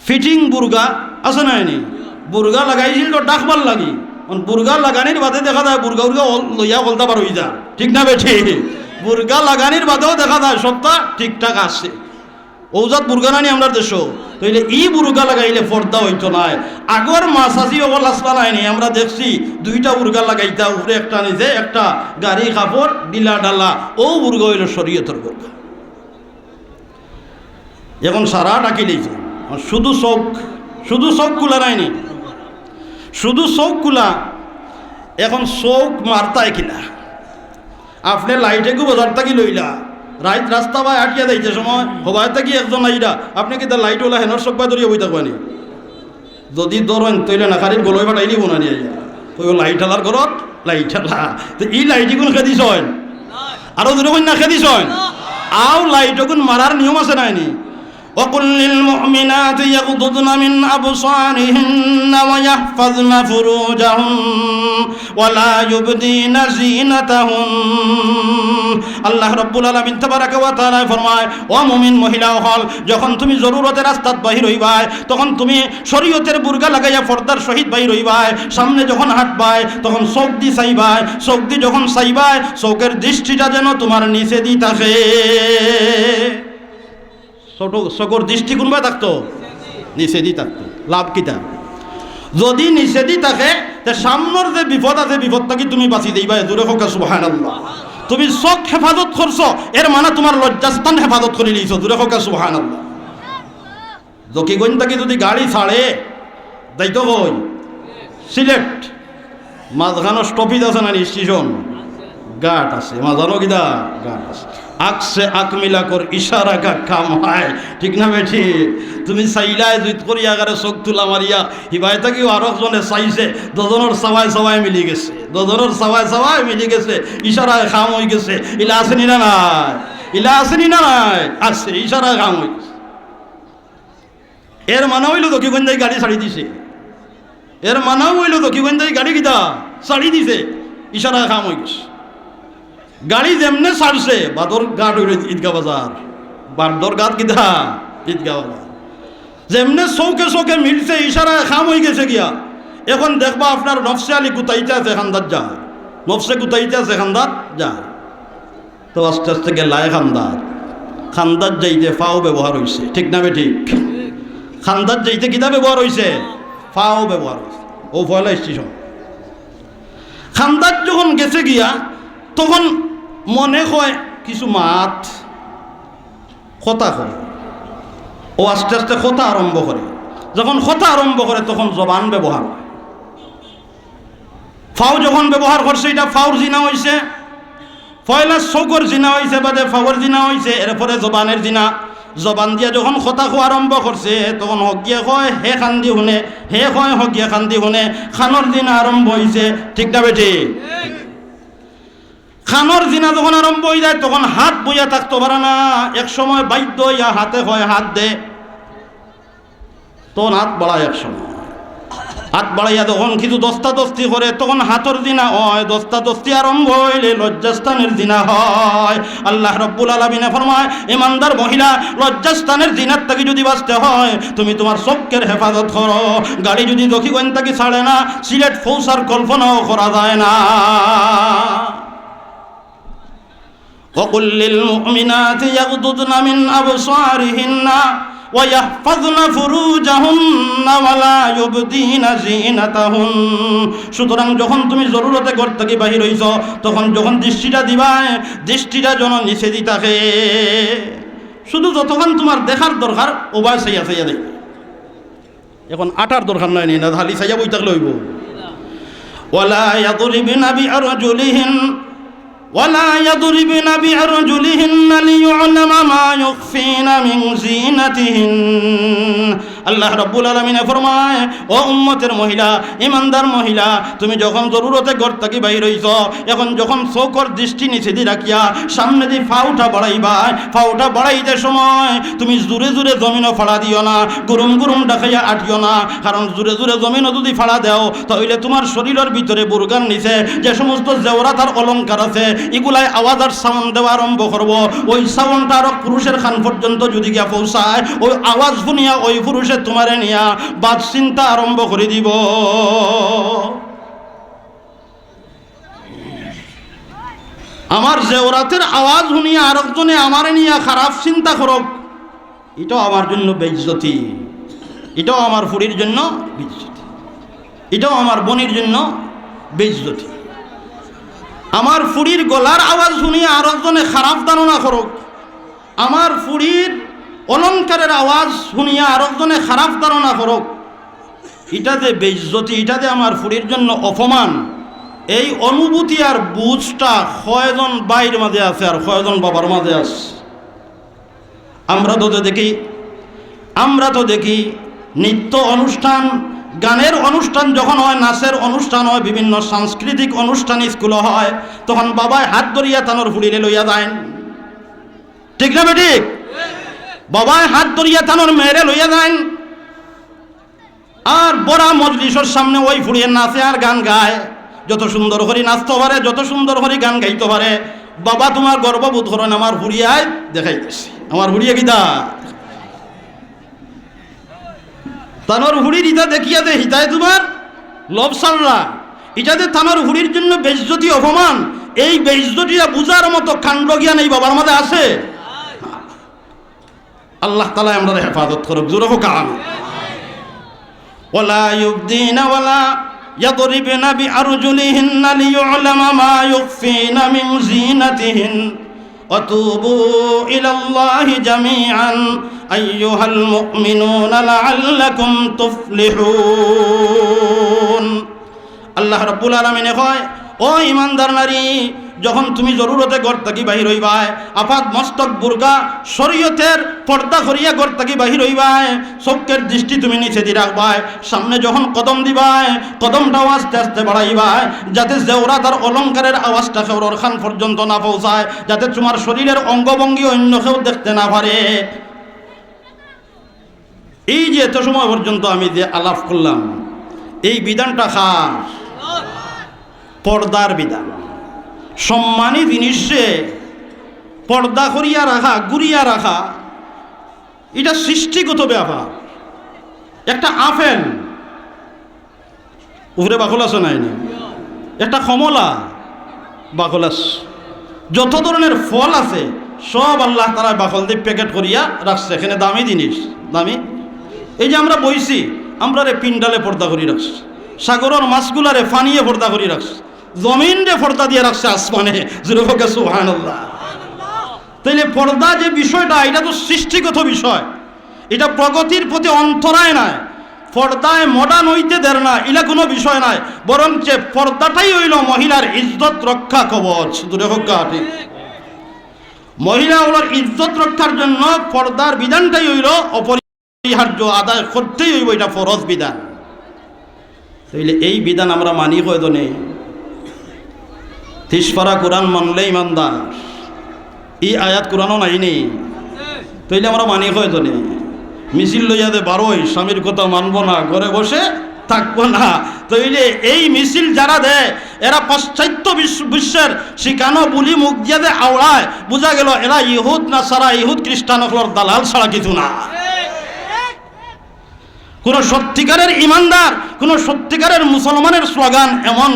Fitting বুর্গা আছে না নি বুর্গা লাগাইছিল তো ডাকবার লাগি বুর্গা লাগানির বাদে দেখা যায় বুর্গা উর্গা লইয়া বলতে পারো যা ঠিক না বেঠি বুর্গা লাগানির বাদেও দেখা যায় সবটা ঠিকঠাক আসছে ঔজাত বুর্গা নানি আমরা দেশ তাইলে ই বুর্গা লাগাইলে পর্দা হইতো নাই আগর মাসাজি ওগল আসলা নাইনি আমরা দেখছি দুইটা বুর্গা লাগাইতা উপরে একটা নিচে একটা গাড়ি কাপড় ডিলা ডালা ও বুর্গা হইল শরীয়তের বুর্গা এখন সারা ডাকি দিয়েছে শুধু চোখ কুলা নাইনি শুধু চোখ কুলা এখন চোখ মারতায় কিনা আপনি লাইটে গু বাজার থাকি লইলা রাইত রাস্তা বা আটকিয়া যাইতে সময় হবাই থাকি একজন আইরা আপনি কি তার লাইট ওলা হেনর সবাই ধরিয়া বই থাকবানি যদি ধরেন তৈলে না খারির গলই ফাটাই দিব না নিয়ে ওই লাইট আলার ঘরত লাইট আলা তো এই লাইটি কোন খেদিস হয় আরো দুরকম না খেদিস হয় আও লাইট কোন মারার নিয়ম আছে নাইনি وقل للمؤمنات يغضضن من أبصارهن ويحفظن فروجهن ولا يبدين زينتهن আল্লাহ রাব্বুল আলামিন তাবারাকা ওয়া তাআলা ফরমায় ও মুমিন মহিলা হল যখন তুমি জরুরতের রাস্তাত বাহির হইবাই তখন তুমি শরীয়তের বুরকা লাগাইয়া পর্দার সহিত বাহির হইবাই সামনে যখন হাঁটবাই তখন চোখ দি চাইবাই চোখ দি যখন চাইবাই চোখের দৃষ্টিটা যেন তোমার নিচে দি থাকে ছোট চোখের দৃষ্টি কোনবা থাকতো নিষেধই থাকতো লাভ কিতা যদি নিষেধই থাকে তে সামনের যে বিপদ আছে বিপদটা কি তুমি বাঁচি দিবা জোরে হোক সুবহানাল্লাহ তুমি চোখ হেফাজত করছো এর মানে তোমার লজ্জাস্থান হেফাজত করে নিয়েছো জোরে হোক সুবহানাল্লাহ জকিগঞ্জ থেকে যদি গাড়ি ছাড়ে দায়িত্ব কই সিলেট মাঝখানো স্টপিজ আছে না স্টেশন ঘাট আছে মাঝানো কিদা ঘাট আছে আখ সে আখ মিলা কর ইশারা কা কাম হয় ঠিক না বেঠি তুমি চাইলাই জুইত করি আগারে চোখ তোলা মারিয়া হিবাই থাকিও আরো জনে চাইছে দুজনের সবাই মিলি গেছে দুজনের সবাই মিলি গেছে ইশারায় কাম হয়ে গেছে ইলা আসেনি না নাই ইলা আসেনি না নাই আছে ইশারায় কাম হয়ে গেছে এর মানা হইল তো কি গঞ্জাই গাড়ি ছাড়ি দিছে এর মানাও হইল তো কি গঞ্জাই গাড়ি কিটা ছাড়ি দিছে ইশারায় কাম হয়ে গেছে গাড়ি যেমনে ছাড়ছে বাদর ঘাট হইল ঈদগাহ বাজার বাদর ঘাট কিধা ঈদগাহ বাজার যেমনে চৌকে মিলছে ইশারায় খাম হয়ে গেছে গিয়া এখন দেখবা আপনার নফসে আলী গুতাইতে আছে খান্দার যায় নফসে গুতাইতে আছে খান্দার যায় তো আস্তে আস্তে গেলায় খান্দার যাইতে ফাও ব্যবহার হয়েছে ঠিক না ঠিক খান্দার যাইতে কিতা ব্যবহার হয়েছে ফাও ব্যবহার হয়েছে ও ফয়লা স্টেশন খান্দার যখন গেছে গিয়া তখন মনে হয় কিছু মাত কথা করে ও আস্তে আস্তে কথা আরম্ভ করে যখন কথা আরম্ভ করে তখন জবান ব্যবহার হয় ফাও যখন ব্যবহার করছে এটা ফাউর জিনা হয়েছে পয়লা চৌকর জিনা হয়েছে বাদে ফাউর জিনা হয়েছে এরপরে জবানের জিনা জবান দিয়া যখন কথা খোয়া আরম্ভ করছে তখন হকিয়া কয় হে খান্দি শুনে হে কয় হকিয়া খান্দি শুনে খানোর জিনা আরম্ভ হয়েছে ঠিক না বেঠি খানোর জিনা যখন আরম্ভ হয়ে যায় তখন হাত বইয়া থাকতে পারে না এক সময় বাধ্য ইয়া হাতে হয় হাত দে তখন হাত বাড়ায় এক সময় হাত বাড়াইয়া যখন কিছু দস্তাদস্তি করে তখন হাতর জিনা হয় দস্তাদস্তি আরম্ভ হইলে লজ্জাস্থানের জিনা হয় আল্লাহ রব্বুল আলামিনে ফরমায় ইমানদার মহিলা লজ্জাস্থানের জিনার থেকে যদি বাঁচতে হয় তুমি তোমার চোখের হেফাজত করো গাড়ি যদি দক্ষিণ থেকে ছাড়ে না সিলেট ফৌসার কল্পনাও করা যায় না وقل للمؤمنات يغضضن من أبصارهن ويحفظن فروجهن ولا يبدين زينتهن সুতরাং যখন তুমি জরুরতে ঘর থেকে বাহির হইছ তখন যখন দৃষ্টিটা দিবাই দৃষ্টিটা যেন নিচে দি থাকে শুধু যতক্ষণ তোমার দেখার দরকার ওবাই চাইয়া দেখ এখন আটার দরকার নাই না খালি চাইয়া বই থাকলে হইব ولا يضربن بأرجلهن ولا يضربن بأرجلهن ليعلم ما يخفين من زينتهن আল্লাহ রাব্বুল আলামিন ফরমায় ও উম্মতের মহিলা ইমানদার মহিলা তুমি যখন জরুরতে ঘর থেকে বাইর হইছ এখন যখন চোখের দৃষ্টি নিচে দি রাখিয়া সামনে দিয়ে ফাউটা বাড়াইবা ফাউটা বাড়াইতে সময় তুমি জোরে জোরে জমিনও ফাড়া দিও না গুরুম ডাকাইয়া আটিও না কারণ জোরে জমিনও যদি ফাড়া দাও তাহলে তোমার শরীরের ভিতরে বুরগার নিচে যে সমস্ত জেওরাত আর অলঙ্কার আছে এগুলাই আওয়াজ আর সাউন্ড দেওয়া আরম্ভ করব ওই সাউন্ডটা আরো পুরুষের কান পর্যন্ত যদি গিয়া পৌঁছায় ওই আওয়াজ শুনিয়া ওই পুরুষের তোমারে নিয়া বাদ চিন্তা আরম্ভ করে দিব। আমার জেওরাতের আওয়াজ শুনিয়া আরেকজনে আমারে নিয়া খারাপ চিন্তা করক, এটাও আমার জন্য বেইজ্জতি, এটাও আমার ফুরির জন্য বেইজ্জতি, এটাও আমার বোনের জন্য বেইজ্জতি। আমার ফুরির গলার আওয়াজ শুনিয়া আরেকজনে খারাপ ধারণা করক, আমার ফুরির অলঙ্কারের আওয়াজ শুনিয়া আরেকজনে খারাপ ধারণা করক, এটাতে বেইজ্জতি, এটাতে আমার ফুরির জন্য অপমান। এই অনুভূতি আর বুঝটা কয়জন বাইরের মাঝে আছে আর কয়জন বাবার মাঝে আছে? আমরা তো দেখি নৃত্য অনুষ্ঠান, গানের অনুষ্ঠান যখন হয়, নাচের অনুষ্ঠান হয়, বিভিন্ন সাংস্কৃতিক অনুষ্ঠান স্কুলে হয়, তখন বাবায় হাত ধরিয়া তানোর ফুড়িলে লইয়া যায়, ঠিক না বেঠিক? বাবায় হাত ধরিয়া তানোর মেয়েরে লইয়া যায়, আর বড়া মজলিসের সামনে ওই ফুড়িয়ে নাচে আর গান গায়। যত সুন্দর করে নাচতে পারে, যত সুন্দর করে গান গাইতে পারে, বাবা তোমার গর্ববোধ করেন আমার ফুড়িয়ায় দেখাইতেছি, আমার ফুড়িয়া কিতা তানোর হুড়ির ইটা দেখিয়া দে হিতায় তোমার লব সাররা, ইটাতে তানোর হুড়ির জন্য বেইজ্জতি অপমান। এই বেইজ্জতিটা বুঝার মতো কাণ্ড জ্ঞান এই বাবার মধ্যে আছে? আল্লাহ তাআলা আমরা হেফাজত করুক, জোরে হোক আমিন। ওয়ালা ইউবদিনা ওয়ালা ইয়াদরিবনা বিআরজুলিহিন্না লিয়ু'লামা মা ইউখফিনা মিন জিনাতিহিন وتوبوا إلى الله جميعا أيها المؤمنون لعلكم تفلحون। আল্লাহ রাব্বুল আলামিন কয়, ও ইমানদার নারী, যখন তুমি জরুরতে ঘর থাকি বাহির হইবাই, আপাত মস্তক বুরকা শরীয়তের পর্দা করিয়া ঘর থাকি বাহির হইবাই, চোখের দৃষ্টি তুমি নিচে দিয়ে রাখবাই, সামনে যখন কদম দিবাই কদমটাও আস্তে আস্তে বাড়াইবাই, যাতে জেওরাত আর অলঙ্কারের আওয়াজটা কেউর খান পর্যন্ত না পৌঁছায়, যাতে তোমার শরীরের অঙ্গভঙ্গি অন্য কেউ দেখতে না পারে। এই যে এত সময় পর্যন্ত আমি যে আলাপ করলাম, এই বিধানটা খাস পর্দার বিধান। সম্মানী জিনিসে পর্দা করিয়া রাখা, গুরিয়া রাখা, এটা সৃষ্টিগত ব্যাপার। একটা আপেল উপরে বাকল আছে নাই না, একটা কমলা বাকল আছে, যত ধরনের ফল আছে সব আল্লাহ তাআলা বাকল দিয়ে প্যাকেট করিয়া রাখছে। এখানে দামি জিনিস, দামি। এই যে আমরা বইছি, আমরা রে পিন্ডালে পর্দা করি রাখছি, সাগরের মাছগুলারে ফানিয়ে পর্দা করি রাখছি, জমিন রে পর্দা দিয়ে রাখছে আসমানে, জুরুফকে সুবহানাল্লাহ। তাইলে পর্দা যে বিষয়টা, এটা তো সৃষ্টিগত বিষয়, এটা প্রগতির প্রতি অন্তরায় নাই, পর্দায় মডার্ন হইতে দেয় না, এটা কোনো বিষয় নাই, বরং যে পর্দাটাই হইল মহিলার ইজ্জত রক্ষা কবচ, জুরুফকা ঠিক। মহিলাগুলোর ইজ্জত রক্ষার জন্য পর্দার বিধানটাই হইল অপরিহার্য, আদায় করতেই হইব, এটা ফরজ বিধান। তাইলে এই বিধান আমরা মানি কয়জনে? 30 পারা কোরআন মানলে ইমানদার, এই আয়াত কোরআনও নাই নেই, তাইলে আমরা মানি কয়জনে? মিছিল লইয়া দে বারোই, স্বামীর কথা মানবো না, ঘরে বসে থাকবো না, তাইলে এই মিছিল যারা দেয় এরা পাশ্চাত্য বিশ্বের শিখানো বুলি মুখ দিয়া দে আওড়ায়, বোঝা গেল এরা ইহুদ না সারা, ইহুদ খ্রিস্টান হলোর দালাল ছাড়া কিছু না। কোন সত্যিকারের ইমানদার, কোন সত্যিকারের মুসলমানের স্লোগান এমন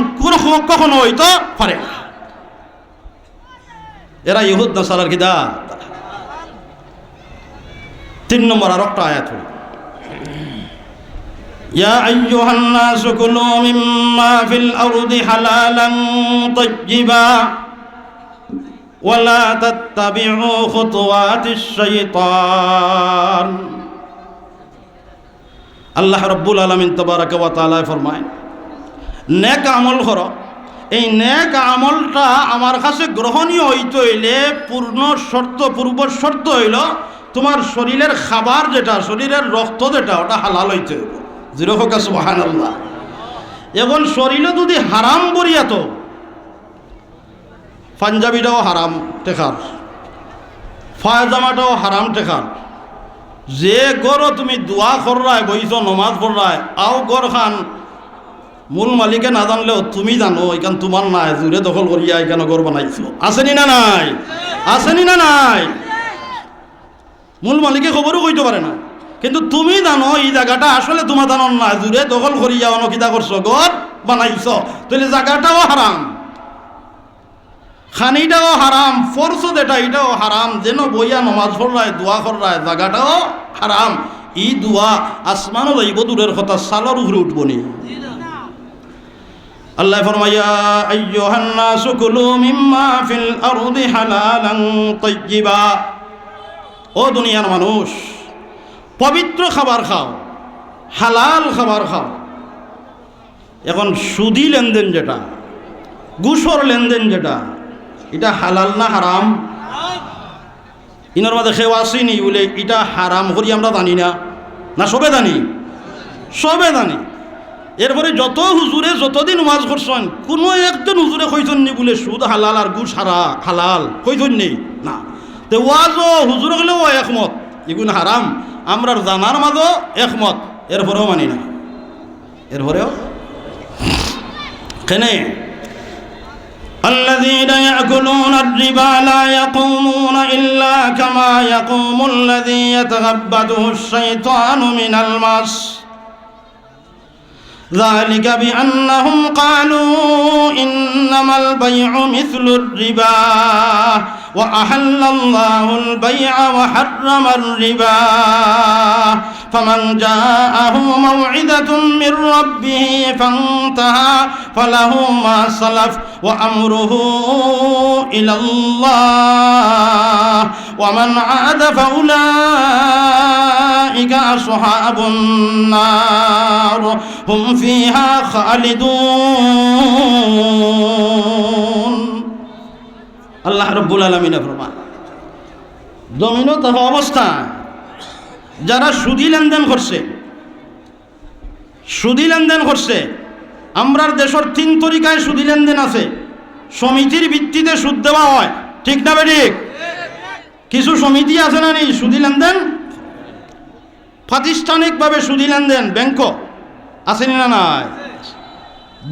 কখনো হইতো পারে না। এরা ইহুদ না সারার কিতাব। 3 নম্বর আর একটা আয়াত হল, ইয়া আইয়ুহান নাসু কুলু মিম্মা ফিল আরদি হালালান তাইয়্যিবা ওয়া লা তাত্তাবিউ খুতুওয়াতিশ শাইতান। আল্লাহ রাব্বুল আলামিন তাবারাকা ওয়া তাআলা ফরমায়, নেক আমল করো, এই নেক আমলটা আমার কাছে গ্রহণীয় হইতে হইলে পূর্ব শর্ত হইল তোমার শরীরের খাবার যেটা, শরীরের রক্ত যেটা, ওটা হালাল হইতে হইব। জিরোকা সুবহানাল্লাহ। এখন শরীরে যদি হারাম বরিয়াত, পাঞ্জাবিটাও হারাম টেকার, ফায়জামাটাও হারাম টেকার, যে গড় তুমি দোয়া কররায় বইছ, নমাজ পড়রায়, আও গড় খান মূল মালিকে না জানলেও তুমি জানো, এখান তোমার নাই, জুড়ে দখল করিয়া এখানে গড় বানাইছো, আসেনি না নাই? আসেনি না নাই? মূল মালিকে খবরও কইতে পারে না, কিন্তু তুমি জানো এই জায়গাটা আসলে তোমার জানো না, জুড়ে দখল করিয়া অনকিতা করছো, ঘর বানাইছ, তাহলে জায়গাটাও হারাম, খানিটাও হারাম, ফরস যেটা এটাও হারাম, যেন বইয়া নমাজ পড়রায় দোয়া কররায় জায়গাটাও হারাম। ই দোয়া আসমানও যাইব দূরের কথা, সালর উপরে উঠবো নি। আল্লাহ ফরমায়া আইয়ুহান নাসু কুলু মিম্মা ফিল আরদি হালালান তাইয়্যিবা, ও দুনিয়ার মানুষ পবিত্র খাবার খাও, হালাল খাবার খাও। এখন সুদি লেনদেন যেটা, ঘুষর লেনদেন যেটা, এটা হালাল না হারাম? ইনার মাঝে খেয়ে আসিনি বলে এটা হারাম করি আমরা জানি না, না সবে জানি? সবে জানি। এরপরে যত হুজুরে যতদিন ওয়াজ করছেন, কোনো একজন হুজুরে কইছেন নি বলে সুদ হালাল আর ঘুষ হালাল কইছেন নেই না। তো ওয়াজও হুজুর হলেও একমত এগুন হারাম, আমরার জানার মাঝও একমত, এরপরেও মানি না। এরপরেও কেনে الذين يأكلون الربا لا يقومون إلا كما يقوم الذي يتخبطه الشيطان من المس ذلك بأنهم قالوا إنما البيع مثل الربا وأحل الله البيع وحرم الربا فمن جاءه موعظة من ربه فانتهى فله ما سلف وأمره إلى الله ومن عاد فأولئك أصحاب النار هم فيها خالدون। আল্লাহ রব্বুল আলামিন ফরমান, জমিনও তো অবস্থা যারা সুদি লেনদেন করছে, সুদি লেনদেন করছে। আমরার দেশের 3 তরিকায় সুদি লেনদেন আছে। সমিতির ভিত্তিতে সুদ দেওয়া হয়, ঠিক না বেঠিক? কিছু সমিতি আছে না নেই সুদি লেনদেন? প্রাতিষ্ঠানিকভাবে সুদি লেনদেন ব্যাংক আসেনি না নাই?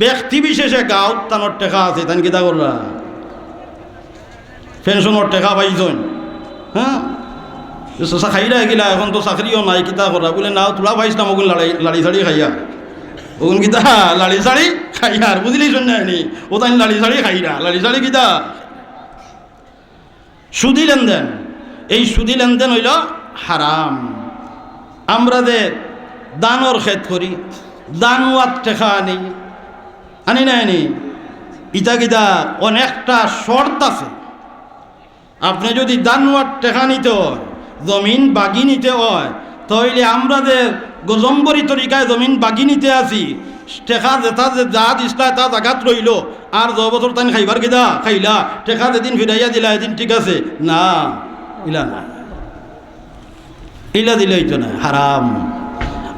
ব্যক্তি বিশেষে গাঁও তানোর টেকা আছে, তান কিতা করলা পেনশনের টেকা পাইছেন, হ্যাঁ চা খাইলা গিলা, এখন তো চাকরিও নাই, কিতা করা বলে না তোলা পাইছিলাম ওগুন লাড়ি ছাড়ি খাইয়া, ওগুন কিতা লাড়ি ছাড়ি খাইয়ার, বুঝলি শুননি ও তাই লাড়ি ছাড়ি খাইরা, লাড়ি ছাড়ি কিতা সুদি লেনদেন। এই সুদি লেনদেন হইল হারাম। আমরা যে দানর খেত করি, দানুয়াত টেকা আনি না আনি, ইটা কিতা অনেকটা শর্ত আছে। আপনি যদি দানুয়াত টেকা নিতে হয়, জমিন বাগি নিতে হয়, তাহলে আমরা যে গজম্বরী তরিকায় জমিন বাগি নিতে আছি, টেকা যেটা যে যা দিসলা তা জাগাত রইল, আর 10 বছর তাই খাইবার কিদা খাইলা, টেকা যেদিন ফিরাইয়া দিলা এদিন ঠিক আছে না, ইলা না, ইলা দিলেই তো না, হারাম।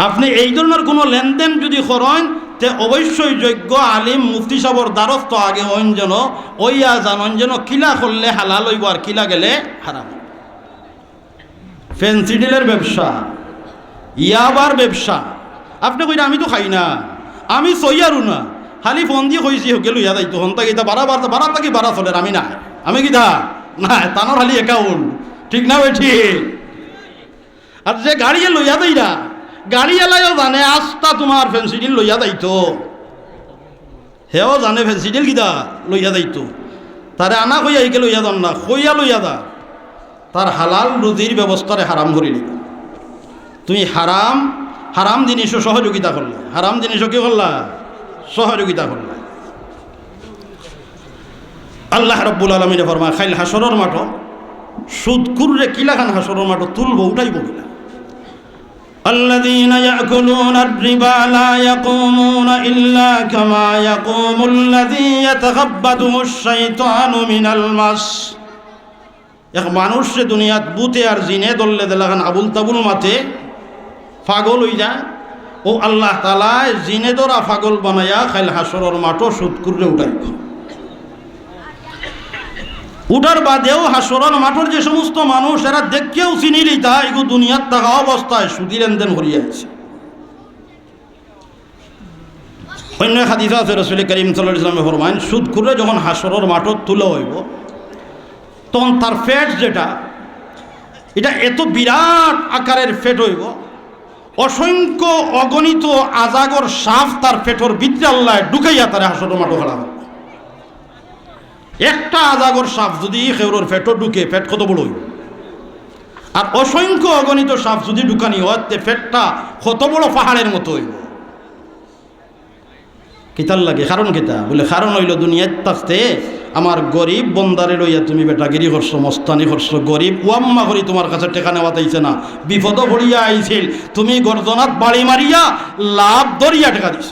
আপনি এই ধরনের কোনো লেনদেন যদি করেন, তে অবশ্যই যোগ্য আলিম মুফতি সাহর দ্বারস্থ আগে হইন, যেন ওইয়া জানন যেন কিলা করলে হালাল হইব আর কিলা গেলে হারাম। ফেন্সিডিলের ব্যবসা, ইয়াবার ব্যবসা, আপনি কইনা আমি তো খাই না, আমি সইয়ারু না, খালি ফোন দিয়ে কইছি হোকে লইয়া যাইতো, হন্তা গীতা বারা থাকি বারা চলের, আমি না, আমি কিতা না, তানোর খালি একাউন্ট, ঠিক না ভাই? ঠিক। আর যে গাড়িয়ে লইয়া দেই না, গাড়ি এলাইও জানে আস্তা তোমার ফেন্সিডিল লইয়া যাইতো, হেও জানে ফেন্সিডিল কিতা লইয়া যাইতো, তারে আনা কইয়া এইকে লইয়া যান না, কইয়া লইয়া যা, তার হালাল রুজির ব্যবস্থারে হারাম করিলি। তুমি হারাম হারাম জিনিসও সহযোগিতা করলে, হারাম জিনিসও কি করলা? সহযোগিতা করলে। আল্লাহ রব্বুল আলামিন ফরমায়, খাইল হাসরের মাঠ সুদ কুররে কিলাখান হাসরের মাঠ তুলবো, উঠাইব কিনা। الذين يأكلون الربا لا يقومون إلا كما يقوم الذي يتخبطه الشيطان من المس। এক মানুষ দুনিয়াত বুতে আর জিনে দললে দেলাখান আবুল তাবুল মাথে পাগল হই যায়, ও আল্লাহ তাআলা জিনে দরা পাগল বানায়া খাইল হাসরের মাঠ সুদ কুররে উঠাইব। উঠার বাদেও হাসরের মাঠের যে সমস্ত মানুষ এরা দেখেও চিনি লিতা এগু দুনিয়ার থাকা অবস্থায় সুদি লেনদেন করিয়াছে। অন্য হাদিস আছে, রাসূল করিম সাল্লাল্লাহু আলাইহি ওয়াসাল্লাম ফরমায়েন, সুদ করে যখন হাসরের মাঠত তুলে হইব, তখন তার ফেট যেটা, এটা এত বিরাট আকারের ফেট হইব, অসংখ্য অগণিত আজাগর সাপ তার পেটর ভিতরে আল্লাহ ঢুকাইয়া তারা হাসর মাঠো খাড়া হবে। একটা আজাগর সাপ যদি খেউরোর পেটর ঢুকে, পেট কত বড় হইব। আর অসংখ্য অগণিত সাপ যদি ঢুকানি হয়, পেটটা কত বড় পাহাড়ের মতো হইব। কিতার লাগে কারণ কিতা বলে, কারণ হইল দুনিয়ায় থাকতে আমার গরিব বন্দারে লইয়া তুমি বেটাগিরি করছো, মস্তানি করছো, গরিব ওয়াম্মা করি তোমার কাছে টেকা নেওয়া তাইছে না, বিপদ ভরিয়া আইছিল, তুমি গর্জনাত বাড়ি মারিয়া লাভ ধরিয়া টেকা দিছ।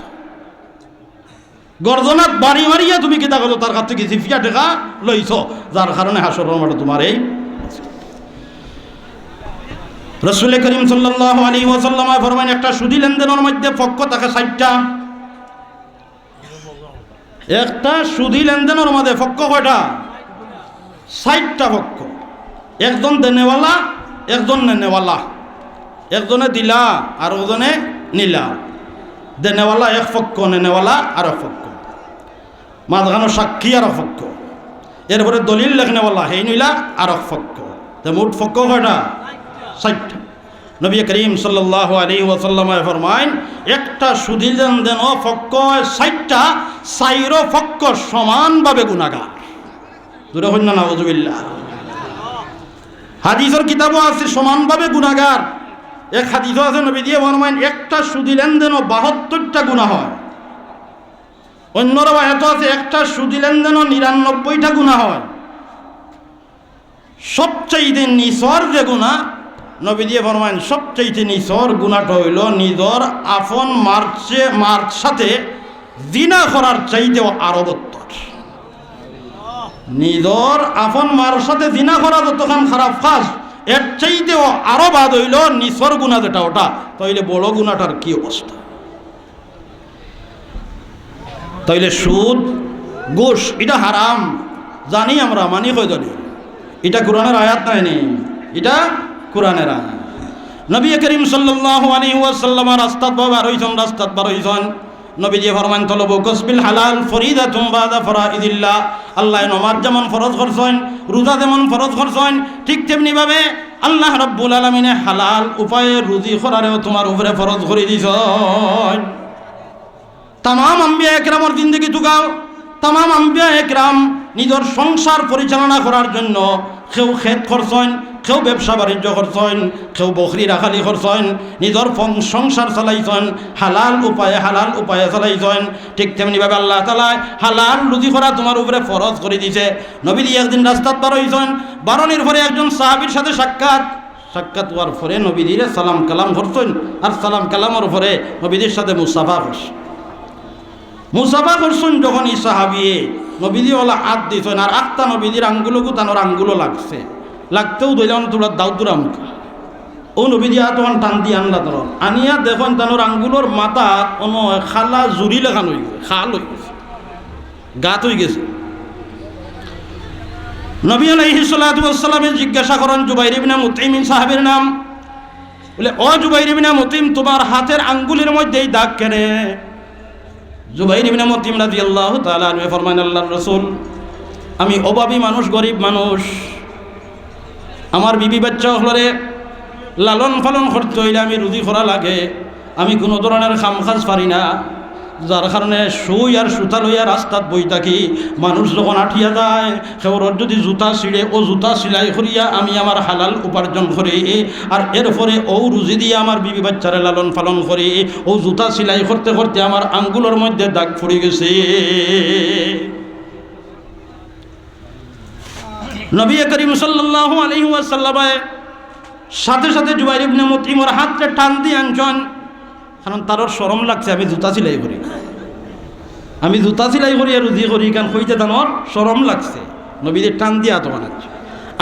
গর্জনাত বাড়ি মারিয়া তুমি কিতা করছো, তার কাছ থেকে জিফিয়া টেকা লইছ, যার কারণে হাসর মাঠে তোমার এই। রাসূল করিম সাল্লাল্লাহু আলাইহি ওয়াসাল্লাম ফরমান, একটা সুদি লেনদেনের মধ্যে পক্ষ থাকে 60টা। একটা সুদি লেনদেনের মধ্যে পক্ষ কয়টা? 60টা পক্ষ। একজন দেনেওয়ালা, একজন নেনেওয়ালা, একজনে দিলা আর ওজনে নিলা। দেনেওয়ালা এক পক্ষ, নেনেওয়ালা আর এক পক্ষ, মাঝখানো সাক্ষী আর এক পক্ষ, এরপরে দলিল লেখনেওয়ালা সেই নিলা আর এক পক্ষ। তো মোট পক্ষ কয়টা? 60টা। নবী করিম সাল্লাল্লাহু আলাইহি ওয়াসাল্লাম ফরমায়, একটা সুদি লেনদেন পক্ষ 60টা, 4 পক্ষ সমানভাবে গুনাহগার। দূরে হইন না, নাউযুবিল্লাহ। হাদিসের কিতাবও আছে সমানভাবে গুনাহগার। এক হাদিসও আছে নবী দিয়ে ফরমায়, একটা সুদি লেনদেন 72টা গুনাহ হয়। অন্য রাওয়ায়াত আছে একটা সুদি লেনদেন 99টা গুনাহ হয়। সবচাইতে নিচর যে গুনাহ, নবী দিয়ে ফরমায় সবচাইতে নিচর গুনাহটা হইল নিজর আপন মার সাথে জিনা করার চাইতেও আরো বত্তর। নিজর আপন মার সাথে জিনা করা যতক্ষণ খারাপ কাজ, এর চাইতেও আরো বাদ হইল নিচর গুনাহ যেটা, ওটা তাইলে বড় গুনাহটার কি অবস্থা। তাইলে সুদ ঘুষ এটা হারাম জানি আমরা, মানি কই জানি, এটা কোরআনের আয়াত নাই নি, এটা কোরআনের আয়াত। নবী করিম সাল্লাল্লাহু আলাইহি ওয়াসাল্লাম রাস্তাত বার হইছেন, নবী যে ফরমান তলবু কাসবিল হালাল ফরিদাতুম বাদা ফরাইদিল্লাহ। আল্লাহ নামাজ যেমন ফরজ করছেন, রোজা যেমন ফরজ করছেন, ঠিক তেমনি ভাবে আল্লাহ রাব্বুল আলামিনে হালাল উপায়ে রুজি করারেও তোমার উপরে ফরজ করে দিছেন। তামাম আম্বিয়া একরামের জিন্দেগি তুগাও, তামাম আম্বিয়া একরাম নিজের সংসার পরিচালনা করার জন্য কেউ খেত করছেন, কেউ ব্যবসা বাণিজ্য করছেন, কেউ বকরি রাখালি করছেন, নিজের সংসার চালাইছেন হালাল উপায়ে চালাইছেন। ঠিক তেমনিভাবে আল্লাহ তাআলা হালাল রুজি করা তোমার উপরে ফরজ করে দিছে। নবী একদিন রাস্তাত বার হইছেন, বারণের পরে একজন সাহাবীর সাথে সাক্ষাৎ হওয়ার পরে নবীদের সালাম কালাম করছেন, আর সালাম কালামের পরে নবীদের সাথে মুসাফা করছেন। যখন এই সাহাবী নবীদি ওলা হাত দিছেন, আর আত্মা নবীদের আঙ্গুলকু তানোর আঙ্গুলও লাগতেও দইলাম তোরা দাউদুরাম। ও নবীদি তখন টান দিয়ে আনলা, তোর আনিয়া দেখুন তানোর আঙ্গুলোর মাথা কোনো খালা জুড়ি লেখান হয়ে গেছে, খাল হয়ে গেছে, গাত হয়ে গেছে। নবী আলাইহিস সালাতু ওয়াস সালামে জিজ্ঞাসা করেন জুবাইর ইবনে মুতঈম সাহাবীর নাম, বলে ও জুবাইর ইবনে মুতঈম, তোমার হাতের আঙ্গুলের মধ্যে এই দাগ কেন? জুবাইর ইবনে মুতঈম রাদিয়াল্লাহু তাআলা আনহু ফরমান, আল্লাহর রাসূল, আমি অভাবী মানুষ, গরিব মানুষ, আমার বিবি বাচ্চা হলরে লালন পালন করতে হইলে আমি রুজি করা লাগে, আমি কোনো ধরনের কাজ পারি না, যার কারণে সুই আর সুতা লইয়া রাস্তাত বই থাকি। মানুষ যখন আঠিয়া যায়, সেওর যদি জুতা ছিঁড়ে ও জুতা সিলাই করিয়া আমি আমার হালাল উপার্জন করি, আর এরপরে ও রুজি দিয়ে আমার বিবি বাচ্চারে লালন পালন করি। ও জুতা সিলাই করতে করতে আমার আঙ্গুলের মধ্যে দাগ পড়ে গেছে। নবী করিম সাল্লাল্লাহু আলাইহি ওয়াসাল্লাম সাথে সাথে জুবাইর ইবনে মুতঈমের হাতটা টান দিয়ে আনছেন, কারণ তার শরম লাগছে, আমি জুতা সিলাই করি আর রুজি করি, কারণ কইতে তানোর শরম লাগছে। নবীদের টান দিয়ে হাত বানাচ্ছে।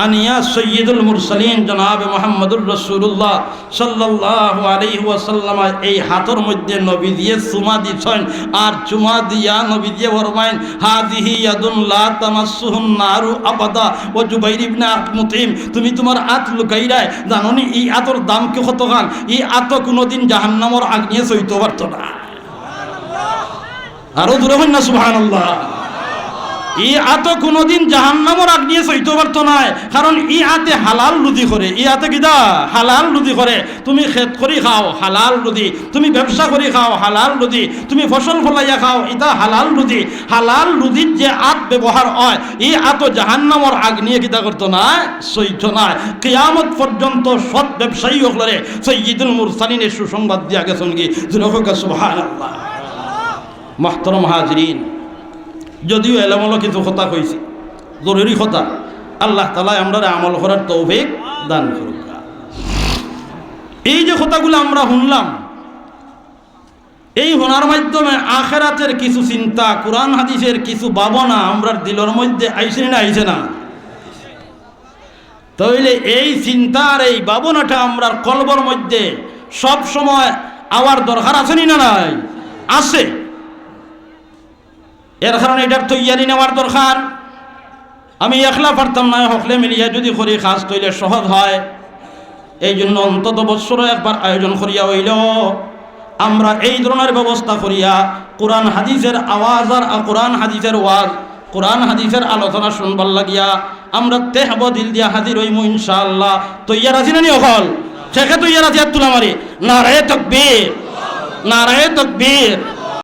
আনিয়া সৈয়দুল মুরসালিন জনাব মুহাম্মদুর রাসূলুল্লাহ সাল্লাল্লাহু আলাইহি ওয়াসাল্লাম এই হাতের মধ্যে নবী দিয়ে চুমা দিছেন, আর চুমা দিয়া নবী দিয়ে ফরমাইন, হাযিহি ইয়াদুন লা তামাসসুহুন নারু আবাদা। ও জুবাইর ইবনে মুতঈম, তুমি তোমার হাত লুকাইরা জানো নি এই হাতের দাম কি কত গান? এই হাত কোনোদিন জাহান্নামের আগুনে সইতে পারত না। আরো দূরে হন না সুবহানাল্লাহ। ই আতো কোনোদিন জাহান্নামর আগ নিয়ে সইতে পারতো না, কারণ ই আতে হালাল রুজি করে। ই আতে কিদা হালাল রুজি করে। তুমি খেত করি খাও হালাল রুজি, তুমি ব্যবসা করি খাও হালাল রুজি, তুমি ফসল ফলাইয়া খাও এটা হালাল রুজি। হালাল রুজির যে আত ব্যবহার হয় ই আতো জাহান্নামর আগ নিয়ে কিদা করতো না, সইতো না। কিয়ামত পর্যন্ত সৎ ব্যবসায়ী হলরে সাইয়্যিদুল মুরসালিনের সুসংবাদ দিয়া গেছেন কি জুলফকা সুবহানাল্লাহ। মুহতারাম হাজিরিন, যদিও এলোমেলো কিছু কথা কইছি, জরুরি কথা, আল্লাহ তাআলা আমরা আমল করার তৌফিক দান করুক। এই যে কথাগুলো আমরা শুনলাম, এই শোনার মাধ্যমে আখিরাতের কিছু চিন্তা, কোরআন হাদিসের কিছু ভাবনা আমরা দিলের মধ্যে আইছে না আইছে না? তাহলে এই চিন্তার এই ভাবনাটা আমরা কলবর মধ্যে সব সময় আওয়ার দরকার আছে না নাই? আছে। এর কারণে এটার তৈয়ারি নেওয়ার দরকার। আমি একলা পারতাম না, হকলে মিলিয়া যদি করি খাস তৈলে সহজ হয়। এই জন্য অন্তত বৎসরে একবার আয়োজন করিয়া হইল আমরা এই ধরনের ব্যবস্থা করিয়া কোরআন হাদিসের আওয়াজ আর কোরআন হাদিসের ওয়াজ, কোরআন হাদিসের আলোচনা শুনবার লাগিয়া আমরা তেহব দিল দিয়া হাজির হইমু ইনশাআল্লাহ। তৈয়ার আছি না নি অকল? শেখে তৈয়ার আছি আর তুলা মারি নারায়ে তাকবীর, নারায়ে তাকবীর।